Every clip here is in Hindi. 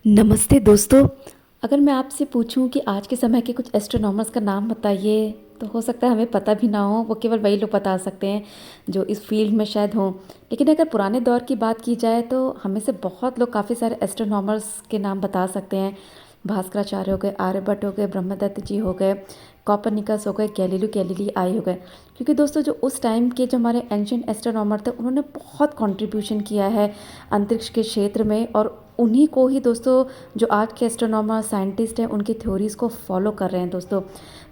नमस्ते दोस्तों। अगर मैं आपसे पूछूं कि आज के समय के कुछ एस्ट्रोनॉमर्स का नाम बताइए तो हो सकता है हमें पता भी ना हो, वो केवल वही लोग बता सकते हैं जो इस फील्ड में शायद हों। लेकिन अगर पुराने दौर की बात की जाए तो हमें से बहुत लोग काफ़ी सारे एस्ट्रोनॉमर्स के नाम बता सकते हैं। भास्कराचार्य हो गए, आर्यभट्ट हो गए, ब्रह्मदत्त जी हो गए, कॉपरनिकस हो गए, गैलीलियो गैलीली आई हो गए। क्योंकि दोस्तों जो उस टाइम के जो हमारे एंशियंट एस्ट्रोनॉमर थे उन्होंने बहुत कंट्रीब्यूशन किया है अंतरिक्ष के क्षेत्र में, और उन्हीं को ही दोस्तों जो आज के एस्ट्रोनॉमर साइंटिस्ट हैं उनकी थ्योरीज़ को फॉलो कर रहे हैं दोस्तों।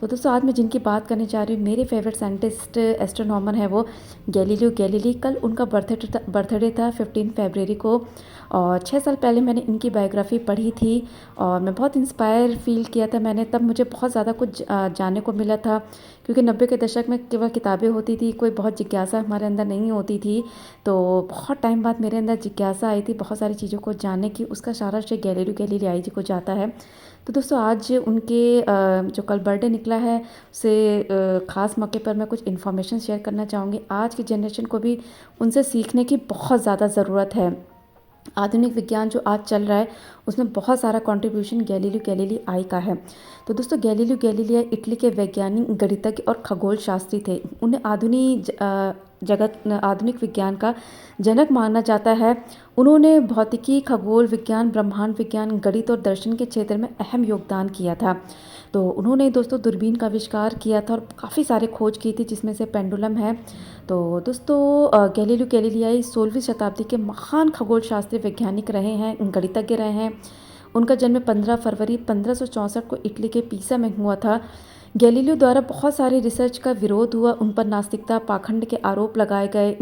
तो दोस्तों आज मैं जिनकी बात करने जा रही हूँ, मेरे फेवरेट साइंटिस्ट एस्ट्रोनॉमर है वो गैलीलियो गैलीली। कल उनका बर्थडे था 15 फरवरी को, और 6 साल पहले मैंने इनकी बायोग्राफी पढ़ी थी और मैं बहुत इंस्पायर फील किया था मैंने। तब मुझे बहुत ज़्यादा कुछ जानने को मिला था, क्योंकि 90 के दशक में केवल किताबें होती थी, कोई बहुत जिज्ञासा हमारे अंदर नहीं होती थी। तो बहुत टाइम बाद मेरे अंदर जिज्ञासा आई थी बहुत सारी चीज़ों को जानने की। उसका सारा श्रेय गैलीलियो गैलीली जी को जाता है। तो दोस्तों आज उनके जो कल बर्थडे निकला है उसे ख़ास मौके पर मैं कुछ इन्फॉर्मेशन शेयर करना चाहूँगी। आज की जनरेशन को भी उनसे सीखने की बहुत ज़्यादा ज़रूरत है। आधुनिक विज्ञान जो आज चल रहा है उसमें बहुत सारा कंट्रीब्यूशन गैलीलियो गैलीली आई का है। तो दोस्तों गैलीलियो गैलीली इटली के वैज्ञानिक, गणितज्ञ और खगोल शास्त्री थे। उन्हें आधुनिक विज्ञान का जनक माना जाता है। उन्होंने भौतिकी, खगोल विज्ञान, ब्रह्मांड विज्ञान, गणित और दर्शन के क्षेत्र में अहम योगदान किया था। तो उन्होंने दोस्तों दूरबीन का आविष्कार किया था और काफ़ी सारे खोज की थी जिसमें से पेंडुलम है। तो दोस्तों गैलीलियो गैलीलियाई 16वीं शताब्दी के महान खगोल शास्त्री वैज्ञानिक रहे हैं, गणितज्ञ रहे हैं। उनका जन्म 15 फरवरी 1564 को इटली के पीसा में हुआ था। गैलीलियो द्वारा बहुत सारे रिसर्च का विरोध हुआ, उन पर नास्तिकता, पाखंड के आरोप लगाए गए।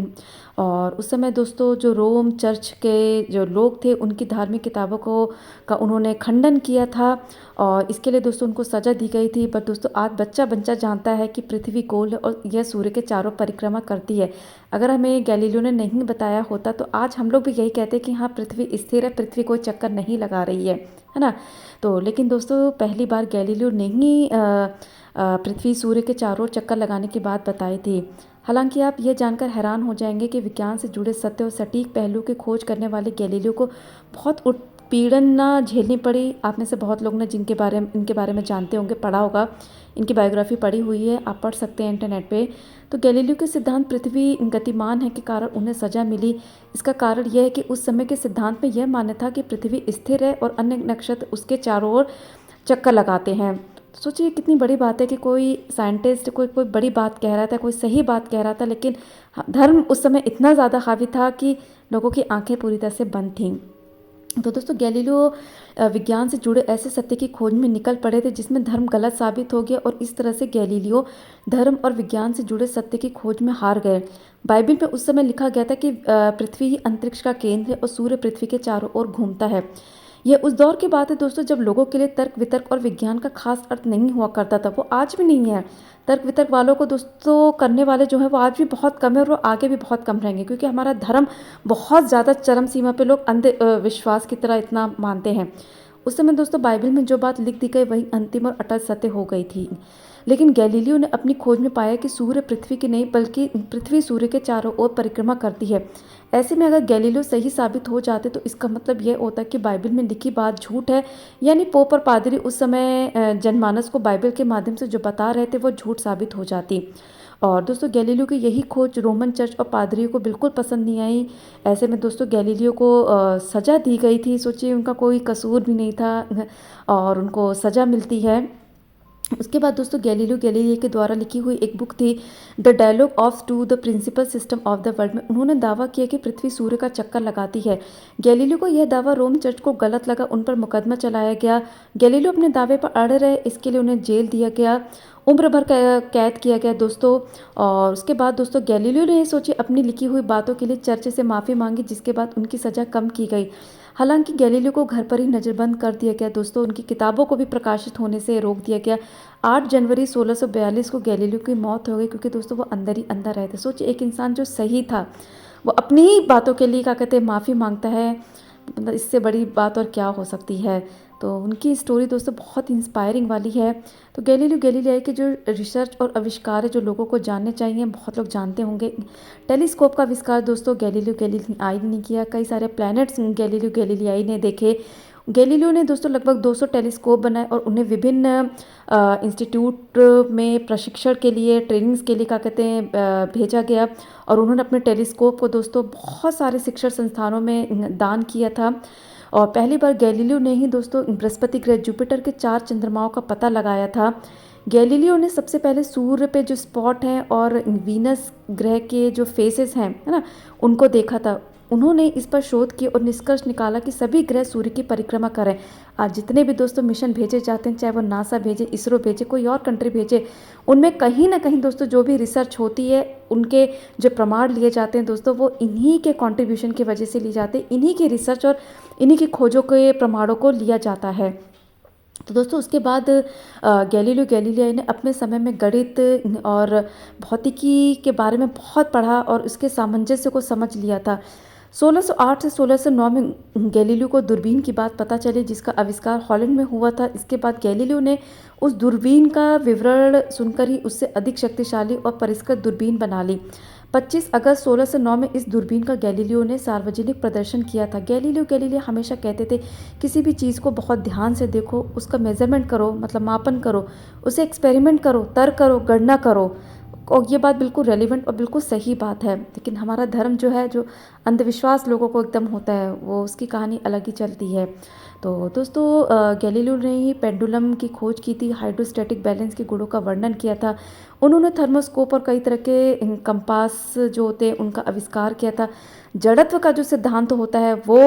और उस समय दोस्तों जो रोम चर्च के जो लोग थे उनकी धार्मिक किताबों को का उन्होंने खंडन किया था, और इसके लिए दोस्तों उनको सज़ा दी गई थी। पर दोस्तों आज बच्चा बच्चा जानता है कि पृथ्वी गोल है और यह सूर्य के चारों परिक्रमा करती है। अगर हमें गैलीलियो ने नहीं बताया होता तो आज हम लोग भी यही कहते कि हाँ पृथ्वी स्थिर है, पृथ्वी कोई चक्कर नहीं लगा रही है ना। तो लेकिन दोस्तों पहली बार गैलीलियो ने ही पृथ्वी सूर्य के चारों चक्कर लगाने की बात बताई थी। हालांकि आप यह जानकर हैरान हो जाएंगे कि विज्ञान से जुड़े सत्य और सटीक पहलू की खोज करने वाले गैलीलियो को बहुत उत्पीड़न ना झेलनी पड़ी। आप में से बहुत लोग ने इनके बारे में जानते होंगे, पढ़ा होगा, इनकी बायोग्राफी पढ़ी हुई है, आप पढ़ सकते हैं इंटरनेट पे। तो गैलीलियो के सिद्धांत पृथ्वी गतिमान है के कारण उन्हें सज़ा मिली। इसका कारण यह है कि उस समय के सिद्धांत में यह मान्य था कि पृथ्वी स्थिर है और अन्य नक्षत्र उसके चारों ओर चक्कर लगाते हैं। सोचिए कितनी बड़ी बात है कि कोई साइंटिस्ट कोई कोई बड़ी बात कह रहा था, कोई सही बात कह रहा था, लेकिन धर्म उस समय इतना ज़्यादा हावी था कि लोगों की आंखें पूरी तरह से बंद थीं। तो दोस्तों गैलीलियो विज्ञान से जुड़े ऐसे सत्य की खोज में निकल पड़े थे जिसमें धर्म गलत साबित हो गया, और इस तरह से गैलीलियो धर्म और विज्ञान से जुड़े सत्य की खोज में हार गए। बाइबल में उस समय लिखा गया था कि पृथ्वी ही अंतरिक्ष का केंद्र है और सूर्य पृथ्वी के चारों ओर घूमता है। यह उस दौर की बात है दोस्तों जब लोगों के लिए तर्क वितर्क और विज्ञान का खास अर्थ नहीं हुआ करता था। वो आज भी नहीं है। तर्क वितर्क वालों को दोस्तों करने वाले जो है वो आज भी बहुत कम है और वो आगे भी बहुत कम रहेंगे, क्योंकि हमारा धर्म बहुत ज़्यादा चरम सीमा पे लोग अंध विश्वास की तरह इतना मानते हैं। उस समय दोस्तों बाइबल में जो बात लिख दी गई वही अंतिम और अटल सत्य हो गई थी। लेकिन गैलीलियो ने अपनी खोज में पाया कि सूर्य पृथ्वी की नहीं बल्कि पृथ्वी सूर्य के चारों ओर परिक्रमा करती है। ऐसे में अगर गैलीलियो सही साबित हो जाते तो इसका मतलब यह होता कि बाइबल में लिखी बात झूठ है, यानी पोप और पादरी उस समय जनमानस को बाइबल के माध्यम से जो बता रहे थे वो झूठ साबित हो जाती। और दोस्तों गैलीलियो की यही खोज रोमन चर्च और पादरियों को बिल्कुल पसंद नहीं आई। ऐसे में दोस्तों गैलीलियो को सज़ा दी गई थी। सोचिए उनका कोई कसूर भी नहीं था और उनको सज़ा मिलती है। उसके बाद दोस्तों गैलीलियो गैलीली के द्वारा लिखी हुई एक बुक थी the dialogue of two the principal system of the world में उन्होंने दावा किया कि पृथ्वी सूर्य का चक्कर लगाती है। गैलीलियो को यह दावा रोम चर्च को गलत लगा, उन पर मुकदमा चलाया गया। गैलीलियो अपने दावे पर अड़े रहे, इसके लिए उन्हें जेल दिया गया, उम्र भर कैद किया गया दोस्तों। और उसके बाद दोस्तों गैलीलियो ने सोची अपनी लिखी हुई बातों के लिए चर्च से माफ़ी मांगी, जिसके बाद उनकी सज़ा कम की गई। हालांकि गैलीलियो को घर पर ही नज़रबंद कर दिया गया दोस्तों, उनकी किताबों को भी प्रकाशित होने से रोक दिया गया। 8 जनवरी 1642 को गैलीलियो की मौत हो गई, क्योंकि दोस्तों वो अंदर ही अंदर रहते। सोचिए एक इंसान जो सही था वो अपनी ही बातों के लिए क्या कहते हैं माफ़ी मांगता है, मतलब इससे बड़ी बात और क्या हो सकती है। तो उनकी स्टोरी दोस्तों बहुत इंस्पायरिंग वाली है। तो गैलीलियो गैलीलियाई के जो रिसर्च और आविष्कार है जो लोगों को जानने चाहिए, बहुत लोग जानते होंगे। टेलीस्कोप का आविष्कार दोस्तों गैलीलियो गैलीलियाई ने किया। कई सारे प्लैनेट्स गैलीलियो गैलीलियाई ने देखे। गैलीलियो ने दोस्तों लगभग 200 टेलीस्कोप बनाए और उन्हें विभिन्न इंस्टीट्यूट में प्रशिक्षण के लिए, ट्रेनिंग्स के लिए क्या कहते हैं भेजा गया। और उन्होंने अपने टेलीस्कोप को दोस्तों बहुत सारे शिक्षण संस्थानों में दान किया था। और पहली बार गैलीलियो ने ही दोस्तों बृहस्पति ग्रह, जुपिटर के 4 चंद्रमाओं का पता लगाया था। गैलीलियो ने सबसे पहले सूर्य पे जो स्पॉट हैं और वीनस ग्रह के जो फेसेस हैं, है ना, उनको देखा था। उन्होंने इस पर शोध की और निष्कर्ष निकाला कि सभी ग्रह सूर्य की परिक्रमा करें। आज जितने भी दोस्तों मिशन भेजे जाते हैं, चाहे वो नासा भेजे, इसरो भेजे, कोई और कंट्री भेजे, उनमें कहीं ना कहीं दोस्तों जो भी रिसर्च होती है, उनके जो प्रमाण लिए जाते हैं दोस्तों, वो इन्हीं के कंट्रीब्यूशन की वजह से लिए जाते हैं। इन्हीं की रिसर्च और इन्हीं की खोजों के प्रमाणों को लिया जाता है। तो दोस्तों उसके बाद गैलीलियो गैलीलियाई ने अपने समय में गणित और भौतिकी के बारे में बहुत पढ़ा और उसके सामंजस्य को समझ लिया था। 1608 से 1609 में गैलीलियो को दूरबीन की बात पता चली, जिसका आविष्कार हॉलैंड में हुआ था। इसके बाद गैलीलियो ने उस दूरबीन का विवरण सुनकर ही उससे अधिक शक्तिशाली और परिष्कृत दूरबीन बना ली। 25 अगस्त 1609 में इस दूरबीन का गैलीलियो ने सार्वजनिक प्रदर्शन किया था। गैलीलियो गैलीलिया हमेशा कहते थे किसी भी चीज़ को बहुत ध्यान से देखो, उसका मेजरमेंट करो, मतलब मापन करो, उसे एक्सपेरिमेंट करो, तर्क करो, गणना करो। और ये बात बिल्कुल रेलिवेंट और बिल्कुल सही बात है। लेकिन हमारा धर्म जो है, जो अंधविश्वास लोगों को एकदम होता है, वो उसकी कहानी अलग ही चलती है। तो दोस्तों गैलीलियो ने ही पेंडुलम की खोज की थी, हाइड्रोस्टैटिक बैलेंस के गुणों का वर्णन किया था। उन्होंने थर्मोस्कोप और कई तरह के कंपास जो होते हैं उनका आविष्कार किया था। जड़त्व का जो सिद्धांत होता है वो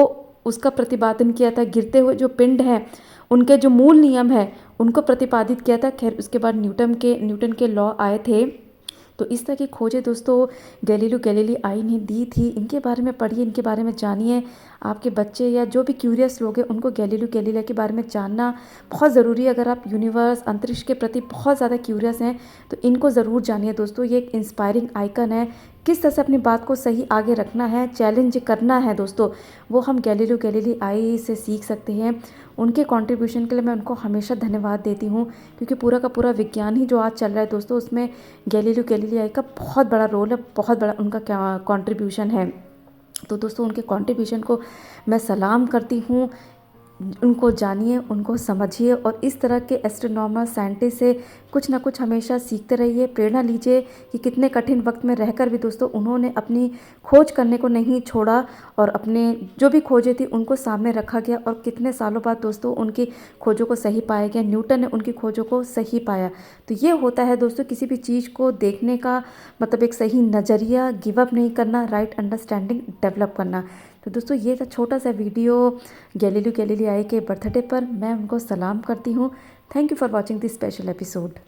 उसका प्रतिपादन किया था। गिरते हुए जो पिंड हैं उनके जो मूल नियम है उनको प्रतिपादित किया था। खैर उसके बाद न्यूटन के लॉ आए थे। तो इस तरह की खोजें दोस्तों गैलीलियो गैलीलियाई ने दी थी। इनके बारे में पढ़िए, इनके बारे में जानिए। आपके बच्चे या जो भी क्यूरियस लोग हैं उनको गैलीलियो गैलीलिया के बारे में जानना बहुत ज़रूरी है। अगर आप यूनिवर्स, अंतरिक्ष के प्रति बहुत ज़्यादा क्यूरियस हैं तो इनको ज़रूर जानिए दोस्तों। ये एक इंस्पायरिंग आइकन है। किस तरह से अपनी बात को सही आगे रखना है, चैलेंज करना है दोस्तों, वो हम गैलीलियो गैलीलियाई से सीख सकते हैं। उनके कंट्रीब्यूशन के लिए मैं उनको हमेशा धन्यवाद देती हूँ, क्योंकि पूरा का पूरा विज्ञान ही जो आज चल रहा है दोस्तों, उसमें गैलीलियो गैलीलियाई का बहुत बड़ा रोल है, बहुत बड़ा उनका क्या कंट्रीब्यूशन है। तो दोस्तों उनके कंट्रीब्यूशन को मैं सलाम करती हूँ। उनको जानिए, उनको समझिए और इस तरह के एस्ट्रोनॉमर, साइंटिस्ट से कुछ ना कुछ हमेशा सीखते रहिए, प्रेरणा लीजिए कि कितने कठिन वक्त में रहकर भी दोस्तों उन्होंने अपनी खोज करने को नहीं छोड़ा और अपने जो भी खोजें थी उनको सामने रखा गया और कितने सालों बाद दोस्तों उनकी खोजों को सही पाया गया। न्यूटन ने उनकी खोजों को सही पाया। तो ये होता है दोस्तों किसी भी चीज़ को देखने का मतलब एक सही नज़रिया, गिव अप नहीं करना, राइट अंडरस्टैंडिंग डेवलप करना। तो दोस्तों ये था छोटा सा वीडियो गैलीलियो गैलीलियाई के बर्थडे पर। मैं उनको सलाम करती हूँ। Thank you for watching this special episode.